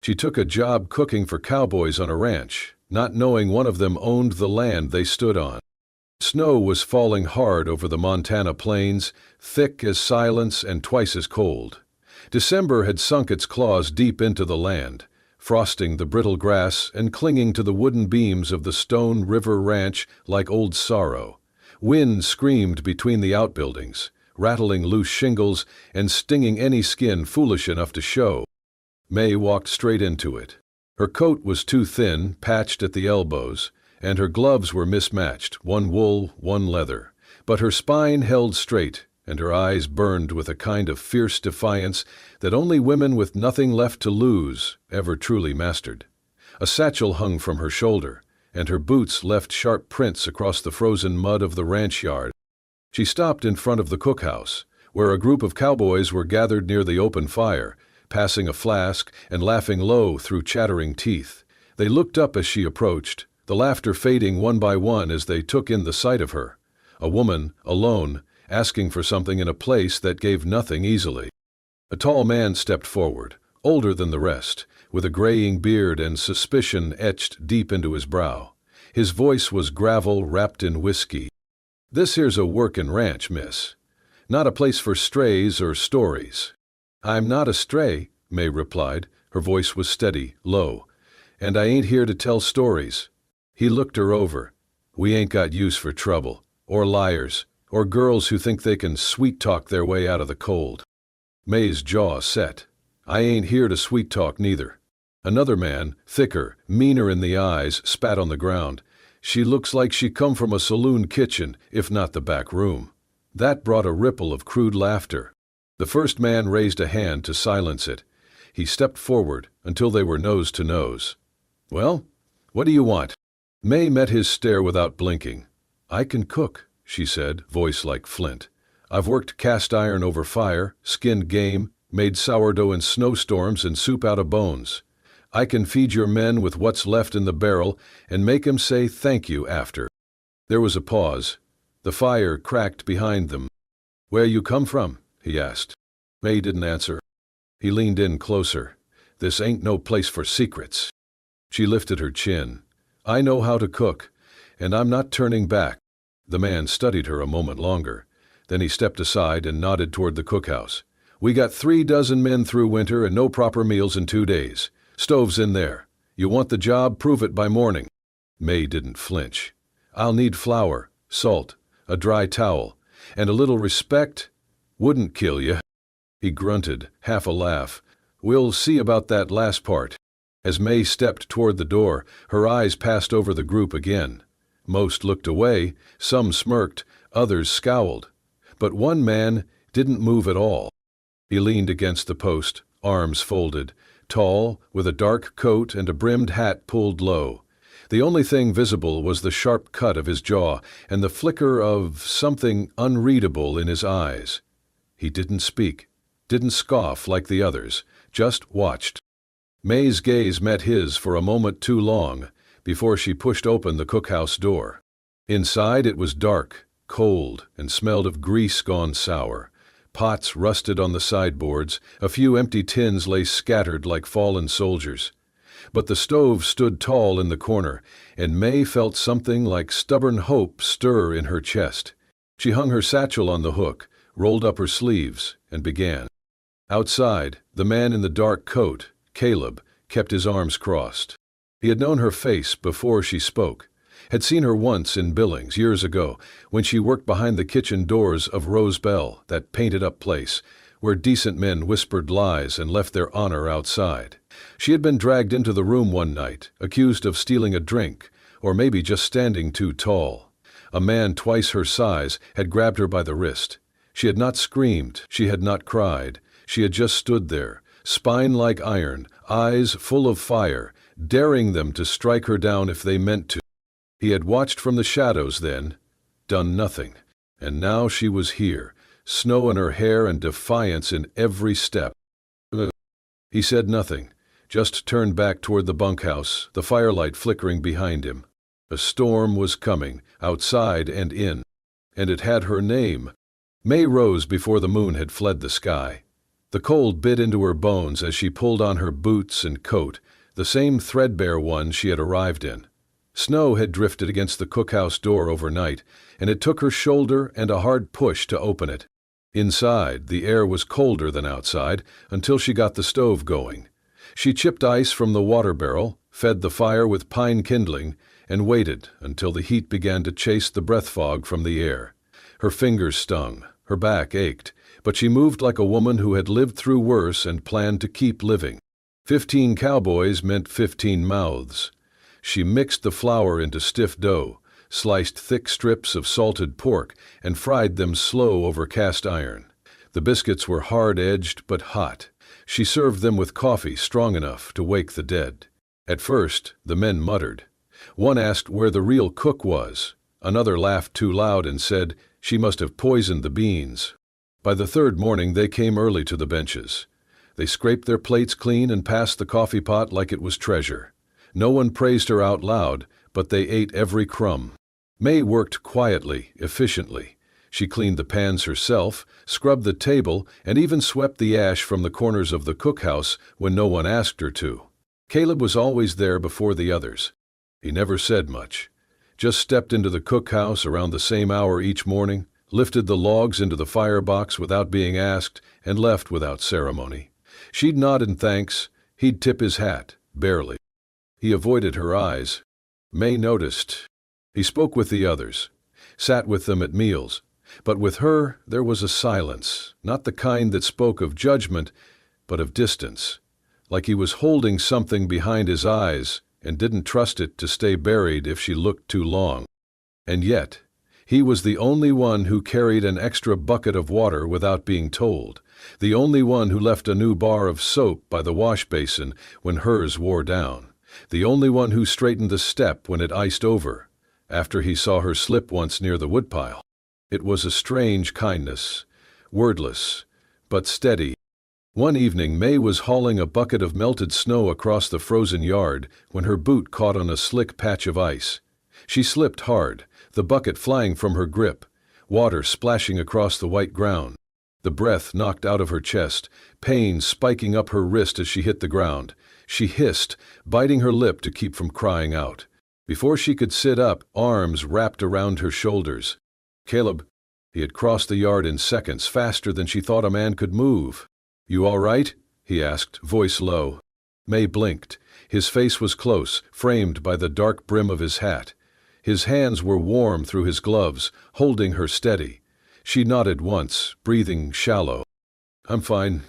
She took a job cooking for cowboys on a ranch, not knowing one of them owned the land they stood on. Snow was falling hard over the Montana plains, thick as silence and twice as cold. December had sunk its claws deep into the land, frosting the brittle grass and clinging to the wooden beams of the Stone River Ranch like old sorrow. Wind screamed between the outbuildings, rattling loose shingles and stinging any skin foolish enough to show. May walked straight into it. Her coat was too thin, patched at the elbows, and her gloves were mismatched, one wool, one leather. But her spine held straight, and her eyes burned with a kind of fierce defiance that only women with nothing left to lose ever truly mastered. A satchel hung from her shoulder, and her boots left sharp prints across the frozen mud of the ranch yard. She stopped in front of the cookhouse, where a group of cowboys were gathered near the open fire, passing a flask and laughing low through chattering teeth. They looked up as she approached, the laughter fading one by one as they took in the sight of her. A woman, alone, asking for something in a place that gave nothing easily. A tall man stepped forward, older than the rest, with a graying beard and suspicion etched deep into his brow. His voice was gravel wrapped in whiskey. "This here's a workin' ranch, miss. Not a place for strays or stories." "I'm not a stray," May replied. Her voice was steady, low. "And I ain't here to tell stories." He looked her over. "We ain't got use for trouble, or liars, or girls who think they can sweet-talk their way out of the cold." May's jaw set. "I ain't here to sweet-talk neither." Another man, thicker, meaner in the eyes, spat on the ground. "She looks like she come from a saloon kitchen, if not the back room." That brought a ripple of crude laughter. The first man raised a hand to silence it. He stepped forward until they were nose to nose. "Well, what do you want?" May met his stare without blinking. "I can cook," she said, voice like flint. "I've worked cast iron over fire, skinned game, made sourdough in snowstorms and soup out of bones. I can feed your men with what's left in the barrel and make 'em say thank you after." There was a pause. The fire cracked behind them. "Where you come from?" he asked. May didn't answer. He leaned in closer. "This ain't no place for secrets." She lifted her chin. "I know how to cook, and I'm not turning back." The man studied her a moment longer. Then he stepped aside and nodded toward the cookhouse. "We got 36 men through winter and no proper meals in 2 days. Stove's in there. You want the job, prove it by morning." May didn't flinch. "I'll need flour, salt, a dry towel, and a little respect. Wouldn't kill you." He grunted, half a laugh. "We'll see about that last part." As May stepped toward the door, her eyes passed over the group again. Most looked away, some smirked, others scowled. But one man didn't move at all. He leaned against the post, arms folded, tall, with a dark coat and a brimmed hat pulled low. The only thing visible was the sharp cut of his jaw and the flicker of something unreadable in his eyes. He didn't speak, didn't scoff like the others, just watched. May's gaze met his for a moment too long before she pushed open the cookhouse door. Inside it was dark, cold, and smelled of grease gone sour. Pots rusted on the sideboards, a few empty tins lay scattered like fallen soldiers. But the stove stood tall in the corner, and May felt something like stubborn hope stir in her chest. She hung her satchel on the hook, rolled up her sleeves, and began. Outside, the man in the dark coat, Caleb, kept his arms crossed. He had known her face before she spoke, had seen her once in Billings years ago when she worked behind the kitchen doors of Rose Bell, that painted-up place, where decent men whispered lies and left their honor outside. She had been dragged into the room one night, accused of stealing a drink, or maybe just standing too tall. A man twice her size had grabbed her by the wrist. She had not screamed, she had not cried. She had just stood there, spine like iron, eyes full of fire, daring them to strike her down if they meant to. He had watched from the shadows then, done nothing, and now she was here, snow in her hair and defiance in every step. He said nothing, just turned back toward the bunkhouse, the firelight flickering behind him. A storm was coming, outside and in, and it had her name. May rose before the moon had fled the sky. The cold bit into her bones as she pulled on her boots and coat, the same threadbare ones she had arrived in. Snow had drifted against the cookhouse door overnight, and it took her shoulder and a hard push to open it. Inside, the air was colder than outside until she got the stove going. She chipped ice from the water barrel, fed the fire with pine kindling, and waited until the heat began to chase the breath fog from the air. Her fingers stung, her back ached, but she moved like a woman who had lived through worse and planned to keep living. 15 cowboys meant 15 mouths. She mixed the flour into stiff dough, sliced thick strips of salted pork, and fried them slow over cast iron. The biscuits were hard-edged but hot. She served them with coffee strong enough to wake the dead. At first, the men muttered. One asked where the real cook was. Another laughed too loud and said she must have poisoned the beans. By the third morning, they came early to the benches. They scraped their plates clean and passed the coffee pot like it was treasure. No one praised her out loud, but they ate every crumb. May worked quietly, efficiently. She cleaned the pans herself, scrubbed the table, and even swept the ash from the corners of the cookhouse when no one asked her to. Caleb was always there before the others. He never said much. Just stepped into the cookhouse around the same hour each morning, lifted the logs into the firebox without being asked, and left without ceremony. She'd nod in thanks. He'd tip his hat, barely. He avoided her eyes. May noticed. He spoke with the others, sat with them at meals, but with her there was a silence, not the kind that spoke of judgment, but of distance, like he was holding something behind his eyes and didn't trust it to stay buried if she looked too long. And yet, he was the only one who carried an extra bucket of water without being told, the only one who left a new bar of soap by the wash basin when hers wore down, the only one who straightened the step when it iced over, after he saw her slip once near the woodpile. It was a strange kindness, wordless, but steady. One evening, May was hauling a bucket of melted snow across the frozen yard when her boot caught on a slick patch of ice. She slipped hard, the bucket flying from her grip, water splashing across the white ground. The breath knocked out of her chest, pain spiking up her wrist as she hit the ground. She hissed, biting her lip to keep from crying out. Before she could sit up, arms wrapped around her shoulders. Caleb. He had crossed the yard in seconds, faster than she thought a man could move. "You all right?" he asked, voice low. May blinked. His face was close, framed by the dark brim of his hat. His hands were warm through his gloves, holding her steady. She nodded once, breathing shallow. "I'm fine."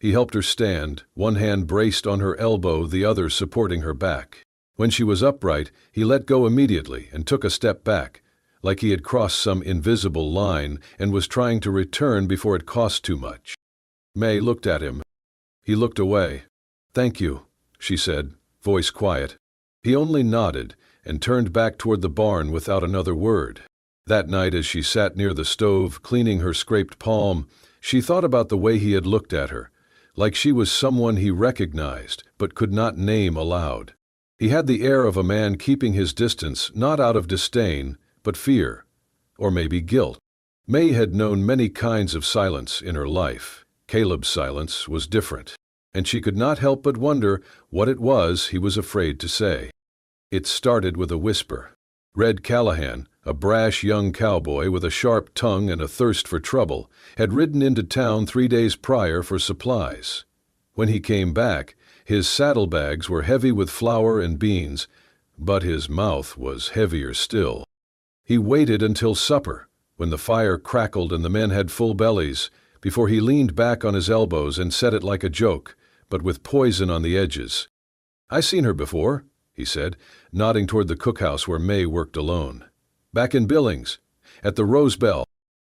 He helped her stand, one hand braced on her elbow, the other supporting her back. When she was upright, he let go immediately and took a step back, like he had crossed some invisible line and was trying to return before it cost too much. May looked at him. He looked away. "Thank you," she said, voice quiet. He only nodded and turned back toward the barn without another word. That night, as she sat near the stove, cleaning her scraped palm, she thought about the way he had looked at her, like she was someone he recognized but could not name aloud. He had the air of a man keeping his distance, not out of disdain, but fear, or maybe guilt. May had known many kinds of silence in her life. Caleb's silence was different, and she could not help but wonder what it was he was afraid to say. It started with a whisper. Red Callahan, a brash young cowboy with a sharp tongue and a thirst for trouble, had ridden into town 3 days prior for supplies. When he came back, his saddlebags were heavy with flour and beans, but his mouth was heavier still. He waited until supper, when the fire crackled and the men had full bellies, before he leaned back on his elbows and said it like a joke, but with poison on the edges. "I seen her before," he said, nodding toward the cookhouse where May worked alone. "Back in Billings, at the Rose Bell."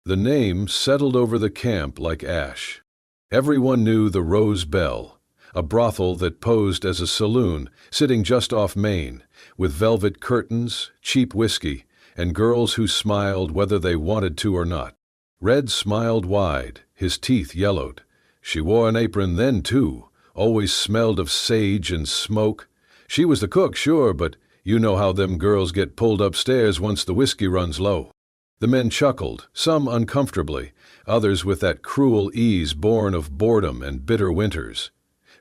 The name settled over the camp like ash. Everyone knew the Rose Bell, a brothel that posed as a saloon sitting just off Main, with velvet curtains, cheap whiskey, and girls who smiled whether they wanted to or not. Red smiled wide, his teeth yellowed. She wore an apron then, too, always smelled of sage and smoke. She was the cook, sure, but you know how them girls get pulled upstairs once the whiskey runs low. The men chuckled, some uncomfortably, others with that cruel ease born of boredom and bitter winters.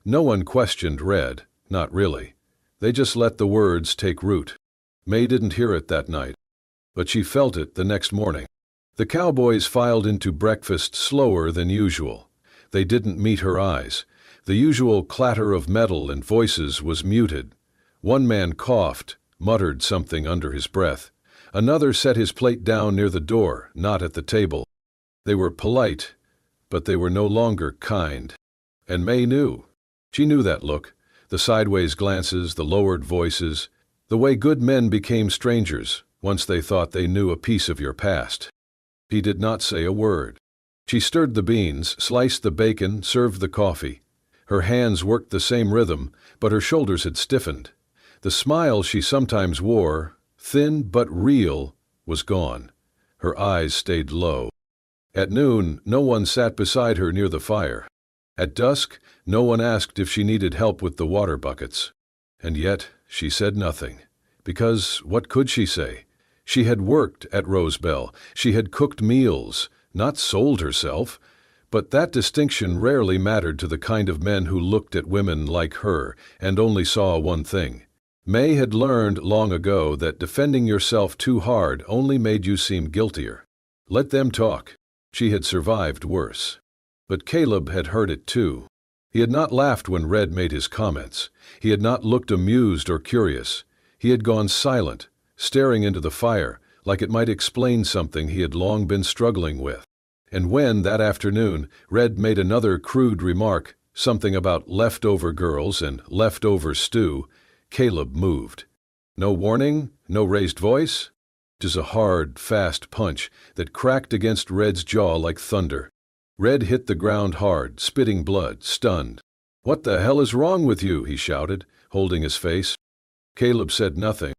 No one questioned Red, not really. They just let the words take root. May didn't hear it that night, but she felt it the next morning. The cowboys filed into breakfast slower than usual. They didn't meet her eyes. The usual clatter of metal and voices was muted. One man coughed, muttered something under his breath. Another set his plate down near the door, not at the table. They were polite, but they were no longer kind. And May knew. She knew that look, the sideways glances, the lowered voices, the way good men became strangers once they thought they knew a piece of your past. He did not say a word. She stirred the beans, sliced the bacon, served the coffee. Her hands worked the same rhythm, but her shoulders had stiffened. The smile she sometimes wore, thin but real, was gone. Her eyes stayed low. At noon, no one sat beside her near the fire. At dusk, no one asked if she needed help with the water buckets. And yet, she said nothing. Because what could she say? She had worked at Rosebell. She had cooked meals, not sold herself. But that distinction rarely mattered to the kind of men who looked at women like her and only saw one thing. May had learned long ago that defending yourself too hard only made you seem guiltier. Let them talk. She had survived worse. But Caleb had heard it too. He had not laughed when Red made his comments. He had not looked amused or curious. He had gone silent, staring into the fire, like it might explain something he had long been struggling with. And when, that afternoon, Red made another crude remark, something about leftover girls and leftover stew, Caleb moved. No warning, no raised voice. Just a hard, fast punch that cracked against Red's jaw like thunder. Red hit the ground hard, spitting blood, stunned. "What the hell is wrong with you?" he shouted, holding his face. Caleb said nothing.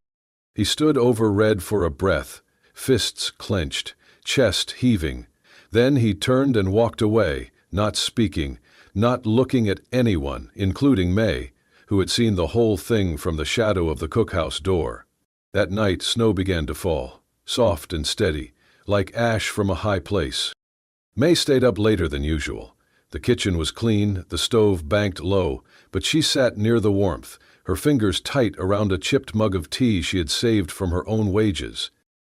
He stood over Red for a breath, fists clenched, chest heaving. Then he turned and walked away, not speaking, not looking at anyone, including May, who had seen the whole thing from the shadow of the cookhouse door. That night snow began to fall, soft and steady, like ash from a high place. May stayed up later than usual. The kitchen was clean, the stove banked low, but she sat near the warmth, her fingers tight around a chipped mug of tea she had saved from her own wages.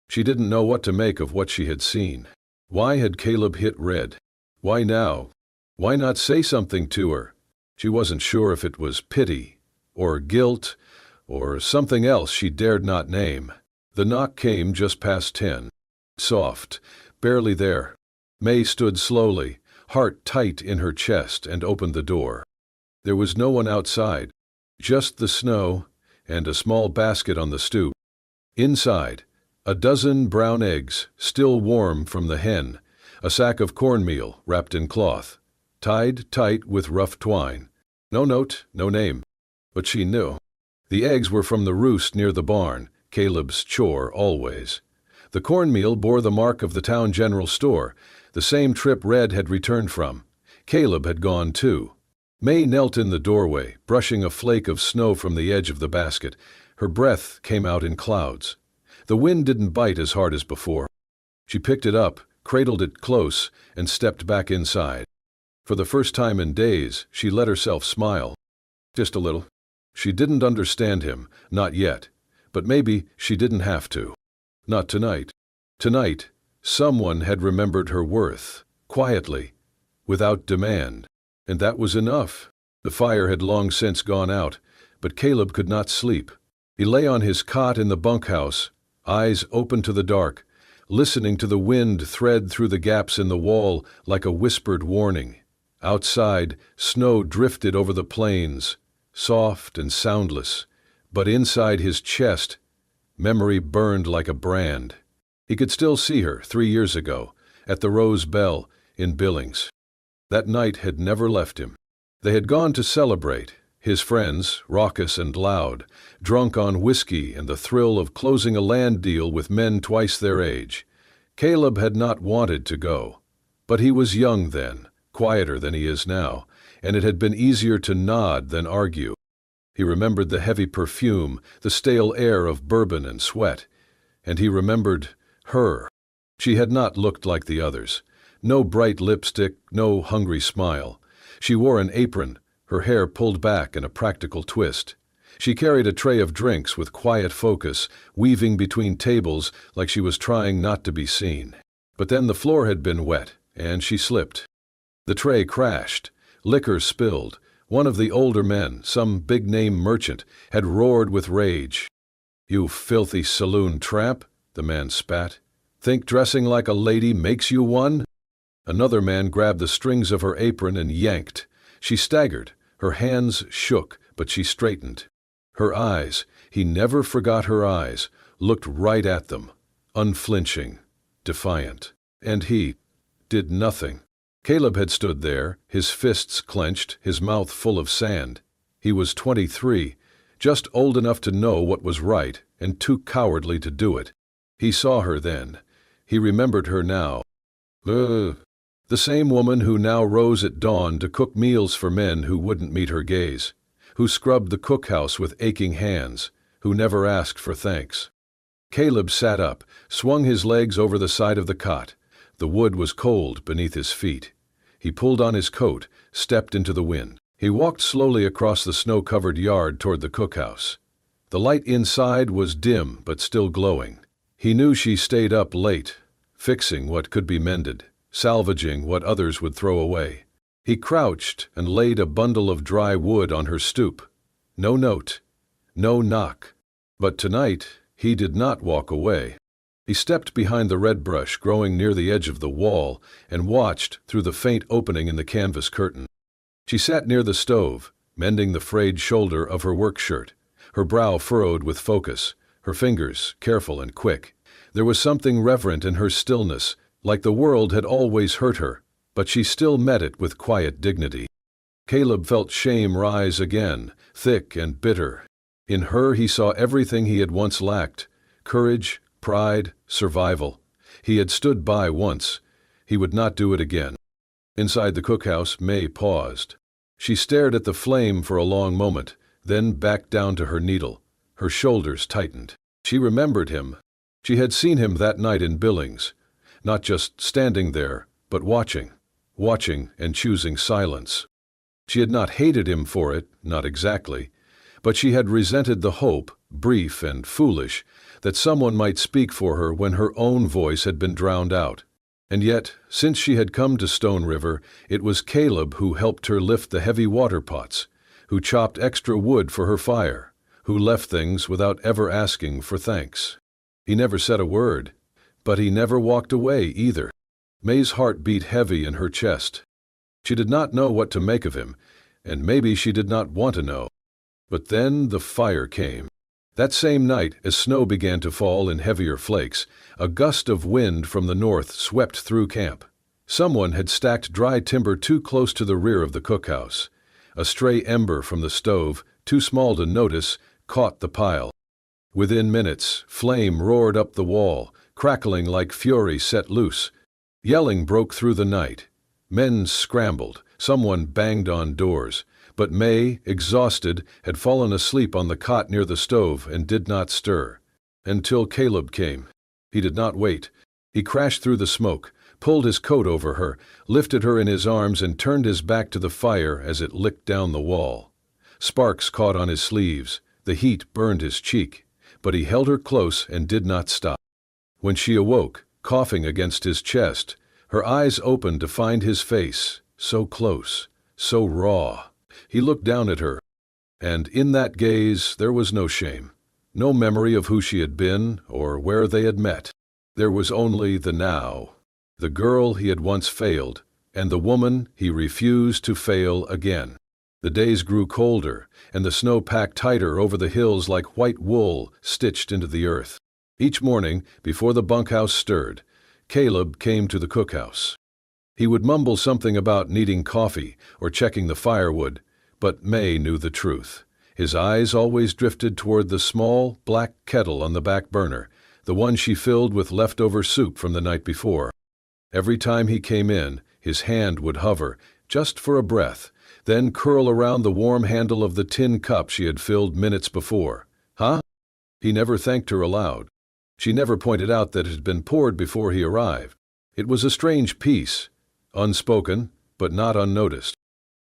She didn't know what to make of what she had seen. Why had Caleb hit Red? Why now? Why not say something to her? She wasn't sure if it was pity, or guilt, or something else she dared not name. The knock came just past 10. Soft, barely there. May stood slowly, heart tight in her chest, and opened the door. There was no one outside, just the snow and a small basket on the stoop. Inside, a dozen brown eggs, still warm from the hen, a sack of cornmeal wrapped in cloth, tied tight with rough twine. No note, no name. But she knew. The eggs were from the roost near the barn, Caleb's chore always. The cornmeal bore the mark of the town general store, the same trip Red had returned from. Caleb had gone too. May knelt in the doorway, brushing a flake of snow from the edge of the basket. Her breath came out in clouds. The wind didn't bite as hard as before. She picked it up, cradled it close, and stepped back inside. For the first time in days, she let herself smile. Just a little. She didn't understand him, not yet. But maybe she didn't have to. Not tonight. Tonight, someone had remembered her worth, quietly, without demand. And that was enough. The fire had long since gone out, but Caleb could not sleep. He lay on his cot in the bunkhouse, eyes open to the dark, listening to the wind thread through the gaps in the wall like a whispered warning. Outside, snow drifted over the plains, soft and soundless, but inside his chest, memory burned like a brand. He could still see her 3 years ago, at the Rose Bell in Billings. That night had never left him. They had gone to celebrate, his friends, raucous and loud, drunk on whiskey and the thrill of closing a land deal with men twice their age. Caleb had not wanted to go, but he was young then, quieter than he is now, and it had been easier to nod than argue. He remembered the heavy perfume, the stale air of bourbon and sweat, and he remembered her. She had not looked like the others. No bright lipstick, no hungry smile. She wore an apron, her hair pulled back in a practical twist. She carried a tray of drinks with quiet focus, weaving between tables like she was trying not to be seen. But then the floor had been wet, and she slipped. The tray crashed. Liquor spilled. One of the older men, some big-name merchant, had roared with rage. "You filthy saloon tramp," the man spat. "Think dressing like a lady makes you one?" Another man grabbed the strings of her apron and yanked. She staggered. Her hands shook, but she straightened. Her eyes, he never forgot her eyes, looked right at them, unflinching, defiant. And he did nothing. Caleb had stood there, his fists clenched, his mouth full of sand. He was 23, just old enough to know what was right and too cowardly to do it. He saw her then. He remembered her now. The same woman who now rose at dawn to cook meals for men who wouldn't meet her gaze, who scrubbed the cookhouse with aching hands, who never asked for thanks. Caleb sat up, swung his legs over the side of the cot. The wood was cold beneath his feet. He pulled on his coat, stepped into the wind. He walked slowly across the snow-covered yard toward the cookhouse. The light inside was dim but still glowing. He knew she stayed up late, fixing what could be mended, salvaging what others would throw away. He crouched and laid a bundle of dry wood on her stoop. No note, no knock. But tonight he did not walk away. He stepped behind the red brush growing near the edge of the wall and watched through the faint opening in the canvas curtain. She sat near the stove, mending the frayed shoulder of her work shirt, her brow furrowed with focus, her fingers careful and quick. There was something reverent in her stillness, like the world had always hurt her, but she still met it with quiet dignity. Caleb felt shame rise again, thick and bitter. In her he saw everything he had once lacked: courage, pride, survival. He had stood by once. He would not do it again. Inside the cookhouse, May paused. She stared at the flame for a long moment, then backed down to her needle. Her shoulders tightened. She remembered him. She had seen him that night in Billings, not just standing there, but watching and choosing silence. She had not hated him for it, not exactly, but she had resented the hope, brief and foolish, that someone might speak for her when her own voice had been drowned out. And yet, since she had come to Stone River, it was Caleb who helped her lift the heavy water pots, who chopped extra wood for her fire, who left things without ever asking for thanks. He never said a word, but he never walked away either. May's heart beat heavy in her chest. She did not know what to make of him, and maybe she did not want to know. But then the fire came. That same night, as snow began to fall in heavier flakes, a gust of wind from the north swept through camp. Someone had stacked dry timber too close to the rear of the cookhouse. A stray ember from the stove, too small to notice, caught the pile. Within minutes, flame roared up the wall, crackling like fury set loose. Yelling broke through the night. Men scrambled. Someone banged on doors. But May, exhausted, had fallen asleep on the cot near the stove and did not stir. Until Caleb came. He did not wait. He crashed through the smoke, pulled his coat over her, lifted her in his arms and turned his back to the fire as it licked down the wall. Sparks caught on his sleeves. The heat burned his cheek. But he held her close and did not stop. When she awoke, coughing against his chest, her eyes opened to find his face, so close, so raw. He looked down at her, and in that gaze there was no shame, no memory of who she had been or where they had met. There was only the now, the girl he had once failed, and the woman he refused to fail again. The days grew colder, and the snow packed tighter over the hills like white wool stitched into the earth. Each morning, before the bunkhouse stirred, Caleb came to the cookhouse. He would mumble something about needing coffee or checking the firewood, but May knew the truth. His eyes always drifted toward the small, black kettle on the back burner, the one she filled with leftover soup from the night before. Every time he came in, his hand would hover, just for a breath, then curl around the warm handle of the tin cup she had filled minutes before. Huh? He never thanked her aloud. She never pointed out that it had been poured before he arrived. It was a strange peace, unspoken, but not unnoticed.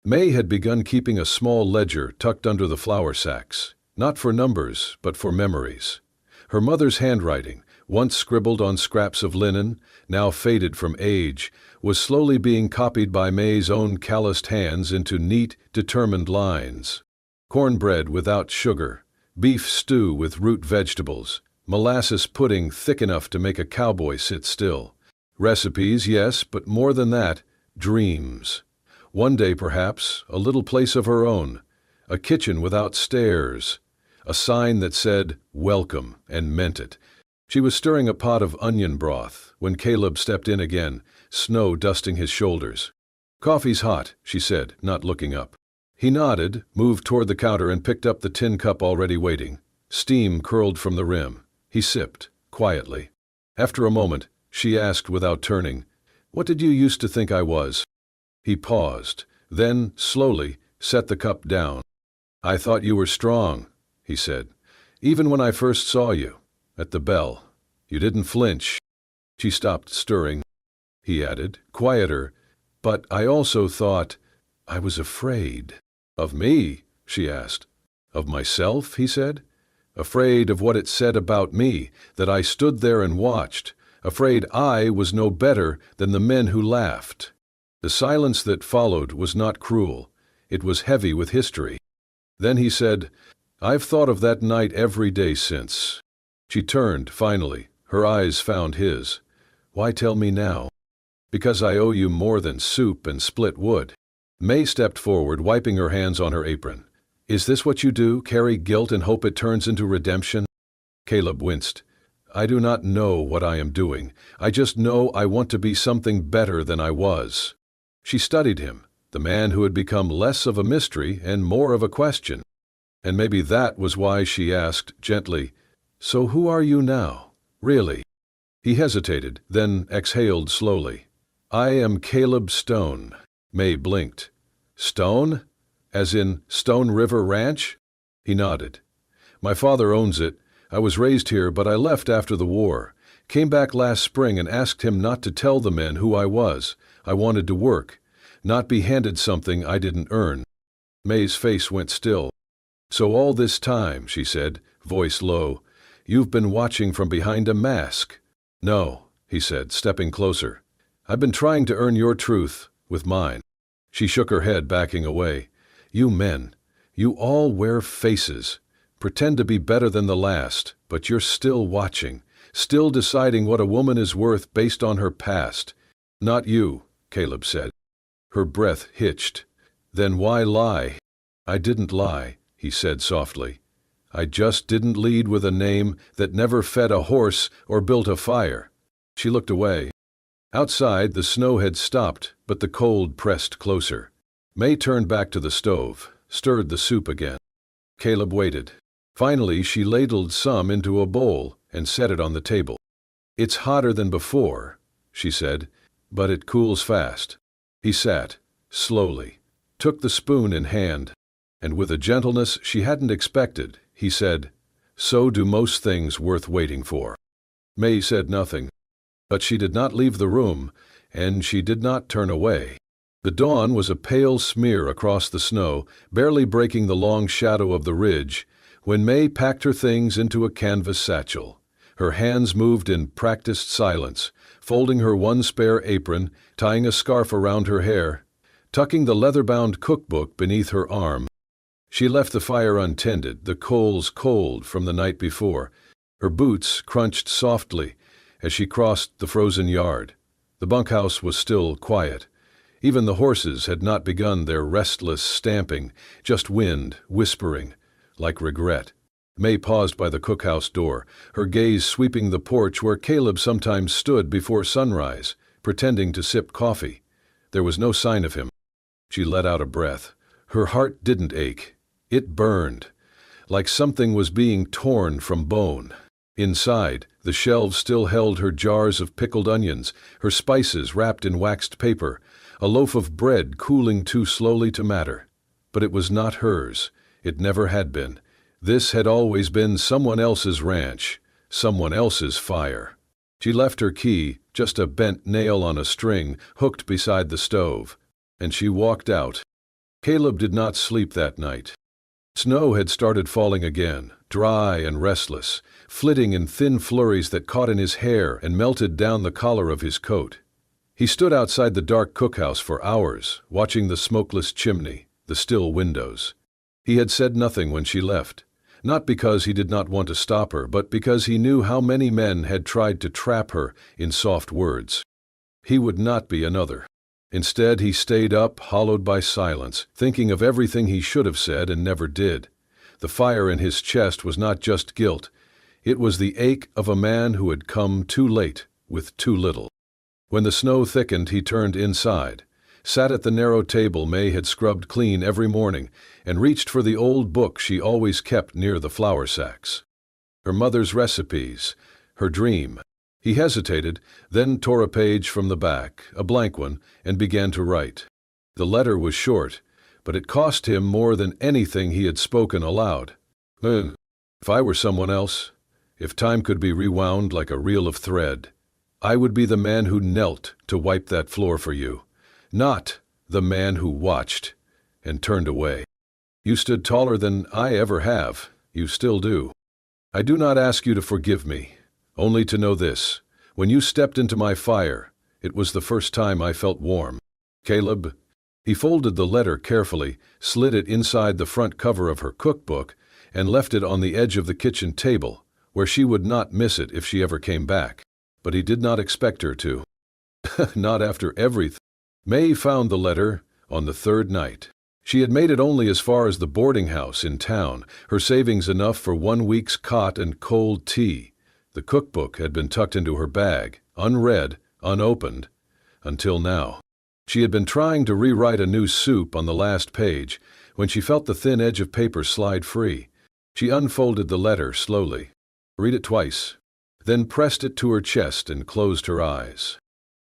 May had begun keeping a small ledger tucked under the flour sacks, not for numbers, but for memories. Her mother's handwriting, once scribbled on scraps of linen, now faded from age, was slowly being copied by May's own calloused hands into neat, determined lines. Cornbread without sugar, beef stew with root vegetables, molasses pudding thick enough to make a cowboy sit still. Recipes, yes, but more than that, dreams. One day, perhaps, a little place of her own, a kitchen without stairs, a sign that said, "Welcome," and meant it. She was stirring a pot of onion broth when Caleb stepped in again, snow dusting his shoulders. "Coffee's hot," she said, not looking up. He nodded, moved toward the counter and picked up the tin cup already waiting. Steam curled from the rim. He sipped, quietly. After a moment, she asked without turning, "What did you used to think I was?" He paused, then, slowly, set the cup down. "I thought you were strong," he said. "Even when I first saw you, at the bell. You didn't flinch." She stopped stirring. He added, quieter, "But I also thought I was afraid." "Of me?" she asked. "Of myself?" he said. "Afraid of what it said about me, that I stood there and watched, afraid I was no better than the men who laughed." The silence that followed was not cruel. It was heavy with history. Then he said, "I've thought of that night every day since." She turned, finally. Her eyes found his. "Why tell me now?" "Because I owe you more than soup and split wood." May stepped forward, wiping her hands on her apron. "Is this what you do, carry guilt and hope it turns into redemption?" Caleb winced. "I do not know what I am doing. I just know I want to be something better than I was." She studied him, the man who had become less of a mystery and more of a question. And maybe that was why she asked, gently, "So who are you now, really?" He hesitated, then exhaled slowly. "I am Caleb Stone." May blinked. "Stone? As in Stone River Ranch?" He nodded. "My father owns it. I was raised here, but I left after the war. Came back last spring and asked him not to tell the men who I was. I wanted to work, not be handed something I didn't earn." May's face went still. "So all this time," she said, voice low, "you've been watching from behind a mask." "No," he said, stepping closer. "I've been trying to earn your truth with mine." She shook her head, backing away. "You men, you all wear faces, pretend to be better than the last, but you're still watching, still deciding what a woman is worth based on her past." "Not you," Caleb said. Her breath hitched. "Then why lie?" "I didn't lie," he said softly. "I just didn't lead with a name that never fed a horse or built a fire." She looked away. Outside, the snow had stopped, but the cold pressed closer. May turned back to the stove, stirred the soup again. Caleb waited. Finally, she ladled some into a bowl and set it on the table. "It's hotter than before," she said, "but it cools fast." He sat, slowly, took the spoon in hand, and with a gentleness she hadn't expected, he said, "So do most things worth waiting for." May said nothing, but she did not leave the room, and she did not turn away. The dawn was a pale smear across the snow, barely breaking the long shadow of the ridge, when May packed her things into a canvas satchel. Her hands moved in practiced silence, folding her one spare apron, tying a scarf around her hair, tucking the leather-bound cookbook beneath her arm. She left the fire untended, the coals cold from the night before. Her boots crunched softly as she crossed the frozen yard. The bunkhouse was still quiet. Even the horses had not begun their restless stamping, just wind whispering, like regret. May paused by the cookhouse door, her gaze sweeping the porch where Caleb sometimes stood before sunrise, pretending to sip coffee. There was no sign of him. She let out a breath. Her heart didn't ache. It burned, like something was being torn from bone. Inside, the shelves still held her jars of pickled onions, her spices wrapped in waxed paper, a loaf of bread cooling too slowly to matter. But it was not hers. It never had been. This had always been someone else's ranch, someone else's fire. She left her key, just a bent nail on a string, hooked beside the stove, and she walked out. Caleb did not sleep that night. Snow had started falling again, dry and restless, flitting in thin flurries that caught in his hair and melted down the collar of his coat. He stood outside the dark cookhouse for hours, watching the smokeless chimney, the still windows. He had said nothing when she left, not because he did not want to stop her, but because he knew how many men had tried to trap her in soft words. He would not be another. Instead, he stayed up, hollowed by silence, thinking of everything he should have said and never did. The fire in his chest was not just guilt. It was the ache of a man who had come too late with too little. When the snow thickened, he turned inside, sat at the narrow table May had scrubbed clean every morning, and reached for the old book she always kept near the flour sacks. Her mother's recipes, her dream. He hesitated, then tore a page from the back, a blank one, and began to write. The letter was short, but it cost him more than anything he had spoken aloud. If I were someone else, if time could be rewound like a reel of thread, I would be the man who knelt to wipe that floor for you, not the man who watched and turned away. You stood taller than I ever have. You still do. I do not ask you to forgive me, only to know this. When you stepped into my fire, it was the first time I felt warm. Caleb. He folded the letter carefully, slid it inside the front cover of her cookbook, and left it on the edge of the kitchen table, where she would not miss it if she ever came back. But he did not expect her to. Not after everything. May found the letter on the third night. She had made it only as far as the boarding house in town, her savings enough for 1 week's cot and cold tea. The cookbook had been tucked into her bag, unread, unopened, until now. She had been trying to rewrite a new soup on the last page when she felt the thin edge of paper slide free. She unfolded the letter slowly, read it twice, then pressed it to her chest and closed her eyes.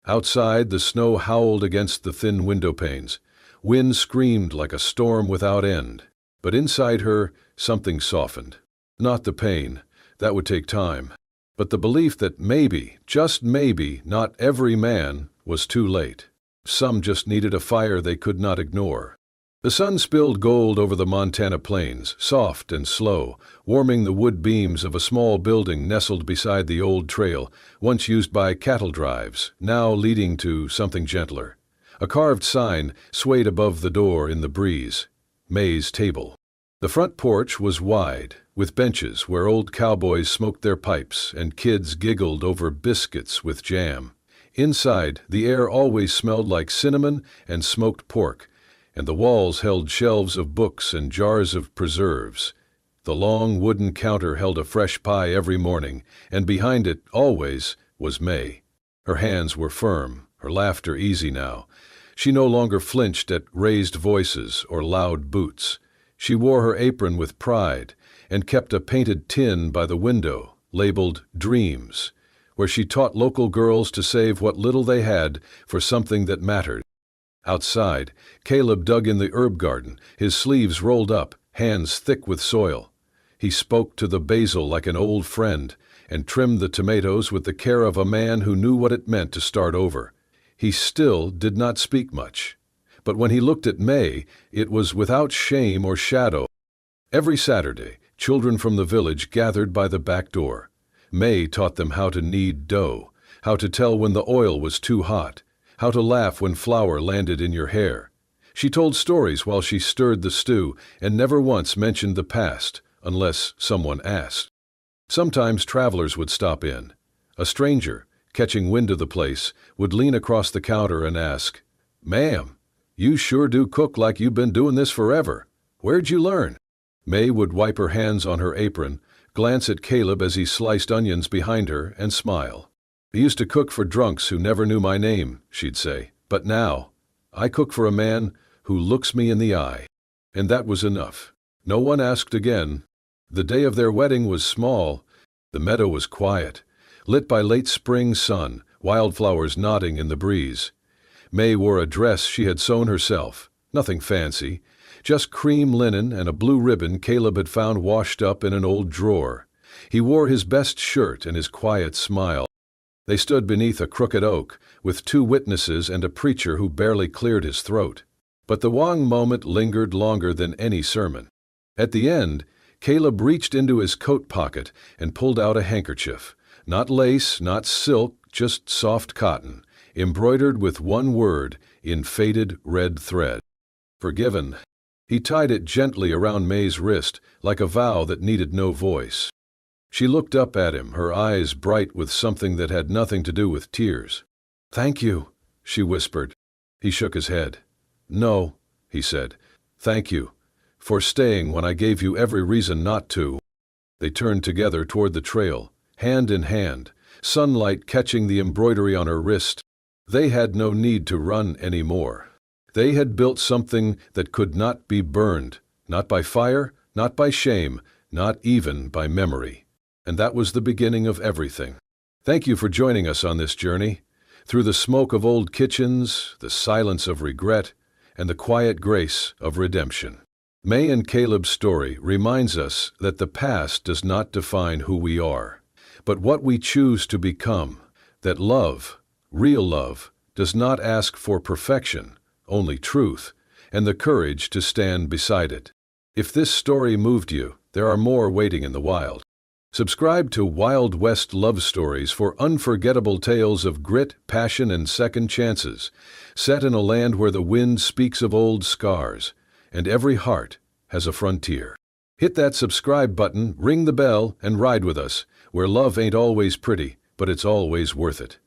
Outside, the snow howled against the thin window panes. Wind screamed like a storm without end. But inside her, something softened. Not the pain, that would take time, but the belief that maybe, just maybe, not every man was too late. Some just needed a fire they could not ignore. The sun spilled gold over the Montana plains, soft and slow, warming the wood beams of a small building nestled beside the old trail, once used by cattle drives, now leading to something gentler. A carved sign swayed above the door in the breeze. May's Table. The front porch was wide, with benches where old cowboys smoked their pipes and kids giggled over biscuits with jam. Inside, the air always smelled like cinnamon and smoked pork, and the walls held shelves of books and jars of preserves. The long wooden counter held a fresh pie every morning, and behind it, always, was May. Her hands were firm, her laughter easy now. She no longer flinched at raised voices or loud boots. She wore her apron with pride and kept a painted tin by the window, labeled Dreams, where she taught local girls to save what little they had for something that mattered. Outside, Caleb dug in the herb garden, his sleeves rolled up, hands thick with soil. He spoke to the basil like an old friend and trimmed the tomatoes with the care of a man who knew what it meant to start over. He still did not speak much, but when he looked at May, it was without shame or shadow. Every Saturday, children from the village gathered by the back door. May taught them how to knead dough, how to tell when the oil was too hot, how to laugh when flour landed in your hair. She told stories while she stirred the stew and never once mentioned the past, unless someone asked. Sometimes travelers would stop in. A stranger, catching wind of the place, would lean across the counter and ask, "Ma'am, you sure do cook like you've been doing this forever. Where'd you learn?" May would wipe her hands on her apron, glance at Caleb as he sliced onions behind her, and smile. "I used to cook for drunks who never knew my name," she'd say, "but now, I cook for a man who looks me in the eye." And that was enough. No one asked again. The day of their wedding was small. The meadow was quiet, lit by late spring sun, wildflowers nodding in the breeze. May wore a dress she had sewn herself, nothing fancy, just cream linen and a blue ribbon Caleb had found washed up in an old drawer. He wore his best shirt and his quiet smile. They stood beneath a crooked oak, with 2 witnesses and a preacher who barely cleared his throat. But the Wang moment lingered longer than any sermon. At the end, Caleb reached into his coat pocket and pulled out a handkerchief. Not lace, not silk, just soft cotton, embroidered with one word in faded red thread. Forgiven. He tied it gently around May's wrist, like a vow that needed no voice. She looked up at him, her eyes bright with something that had nothing to do with tears. "Thank you," she whispered. He shook his head. "No," he said. "Thank you for staying when I gave you every reason not to." They turned together toward the trail, hand in hand, sunlight catching the embroidery on her wrist. They had no need to run anymore. They had built something that could not be burned, not by fire, not by shame, not even by memory. And that was the beginning of everything. Thank you for joining us on this journey, through the smoke of old kitchens, the silence of regret, and the quiet grace of redemption. May and Caleb's story reminds us that the past does not define who we are, but what we choose to become, that love, real love, does not ask for perfection, only truth, and the courage to stand beside it. If this story moved you, there are more waiting in the wild. Subscribe to Wild West Love Stories for unforgettable tales of grit, passion, and second chances, set in a land where the wind speaks of old scars, and every heart has a frontier. Hit that subscribe button, ring the bell, and ride with us, where love ain't always pretty, but it's always worth it.